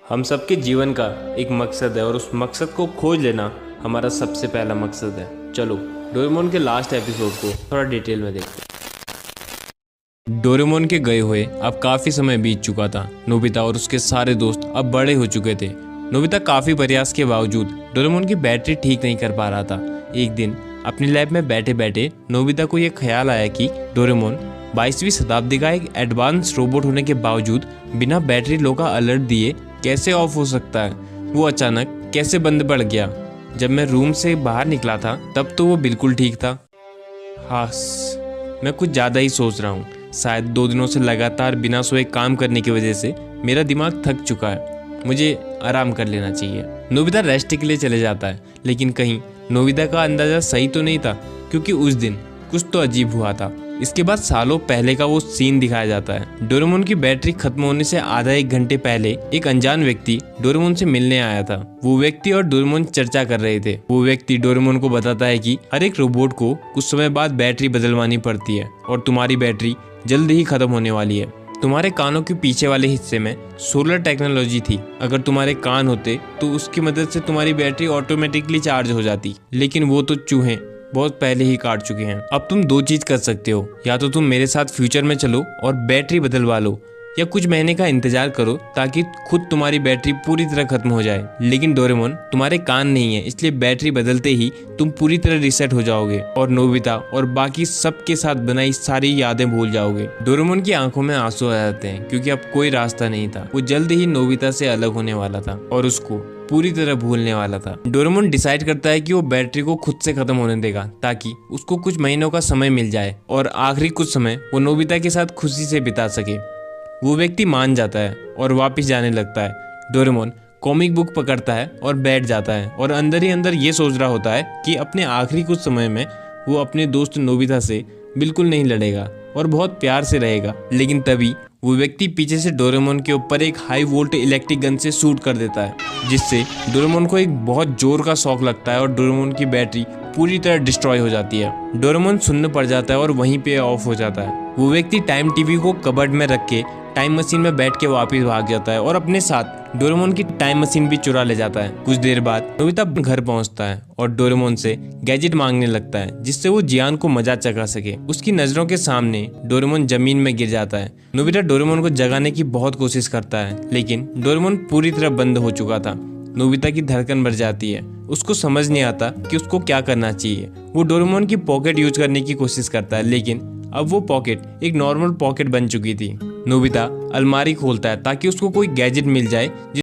हम सबके जीवन का एक मकसद है और उस मकसद को खोज लेना हमारा सबसे पहला मकसद है। चलो डोरेमोन के लास्ट एपिसोड को थोड़ा डिटेल में देखते हैं। डोरेमोन के गए हुए अब काफ़ी समय बीत चुका था। नोबिता और उसके सारे दोस्त अब बड़े हो चुके थे। नोबिता काफ़ी प्रयास के बावजूद डोरेमोन की बैटरी ठीक नहीं कर पा रहा था। एक दिन अपनी लैब में बैठे बैठे नोबिता को यह ख्याल आया कि डोरेमोन 22वीं शताब्दी का एक एडवांस रोबोट होने के बावजूद बिना बैटरी लो का अलर्ट दिए कैसे ऑफ हो सकता है। वो अचानक कैसे बंद पड़ गया। जब मैं रूम से बाहर निकला था तब तो वो बिल्कुल ठीक था। हास, मैं कुछ ज़्यादा ही सोच रहा हूँ। शायद 2 दिनों से लगातार बिना सोए काम करने की वजह से मेरा दिमाग थक चुका है। मुझे आराम कर लेना चाहिए। नोबिता रेस्ट के लिए चले जाता है, लेकिन कहीं नोबिता का अंदाज़ा सही तो नहीं था, क्योंकि उस दिन कुछ तो अजीब हुआ था। इसके बाद सालों पहले का वो सीन दिखाया जाता है। डोरेमोन की बैटरी खत्म होने से आधा 1 घंटे पहले एक अनजान व्यक्ति डोरेमोन से मिलने आया था। वो व्यक्ति और डोरेमोन चर्चा कर रहे थे। वो व्यक्ति डोरेमोन को बताता है कि हर एक रोबोट को कुछ समय बाद बैटरी बदलवानी पड़ती है और तुम्हारी बैटरी जल्द ही खत्म होने वाली है। तुम्हारे कानों के पीछे वाले हिस्से में सोलर टेक्नोलॉजी थी। अगर तुम्हारे कान होते तो उसकी मदद से तुम्हारी बैटरी ऑटोमेटिकली चार्ज हो जाती, लेकिन वो तो चूहे बहुत पहले ही काट चुके हैं। अब तुम 2 चीज कर सकते हो, या तो तुम मेरे साथ फ्यूचर में चलो और बैटरी बदलवा लो, या कुछ महीने का इंतजार करो ताकि खुद तुम्हारी बैटरी पूरी तरह खत्म हो जाए। लेकिन डोरेमोन, तुम्हारे कान नहीं है, इसलिए बैटरी बदलते ही तुम पूरी तरह रिसेट हो जाओगे और नोबिता और बाकी सबके साथ बनाई सारी यादें भूल जाओगे। डोरेमोन की आंखों में आंसू आ जाते हैं, क्योंकि अब कोई रास्ता नहीं था। वो जल्द ही नोबिता से अलग होने वाला था और उसको पूरी तरह भूलने वाला था। डोरेमोन डिसाइड करता है कि वो बैटरी को खुद से खत्म होने देगा ताकि उसको कुछ महीनों का समय मिल जाए और आखिरी कुछ समय वो नोबिता के साथ खुशी से बिता सके। वो व्यक्ति मान जाता है और वापस जाने लगता है। डोरेमोन कॉमिक बुक पकड़ता है और बैठ जाता है और अंदर ही अंदर ये सोच रहा होता है कि अपने आखिरी कुछ समय में वो अपने दोस्त नोबिता से बिल्कुल नहीं लड़ेगा और बहुत प्यार से रहेगा। लेकिन तभी वो व्यक्ति पीछे से डोरेमोन के ऊपर एक हाई वोल्ट इलेक्ट्रिक गन से शूट कर देता है, जिससे डोरेमोन को एक बहुत जोर का शॉक लगता है और डोरेमोन की बैटरी पूरी तरह डिस्ट्रॉय हो जाती है। डोरेमोन सुन्न पड़ जाता है और वहीं पे ऑफ हो जाता है। वो व्यक्ति टाइम टीवी को कबर्ड में रख के टाइम मशीन में बैठ के वापस भाग जाता है और अपने साथ डोरेमोन की टाइम मशीन भी चुरा ले जाता है। कुछ देर बाद नोबिता घर पहुंचता है और डोरेमोन से गैजेट मांगने लगता है, जिससे वो जियान को मजा चखा सके। उसकी नजरों के सामने डोरेमोन जमीन में गिर जाता है। नोबिता डोरेमोन को जगाने की बहुत कोशिश करता है, लेकिन डोरेमोन पूरी तरह बंद हो चुका था। नोबिता की धड़कन बढ़ जाती है। उसको समझ नहीं आता कि उसको क्या करना चाहिए। वो डोरेमोन की पॉकेट यूज करने की कोशिश करता है, लेकिन अब वो पॉकेट एक नॉर्मल पॉकेट बन चुकी थी। नोबिता अलमारी खोलता है ताकि उसको कोई गैजेट मिल जाए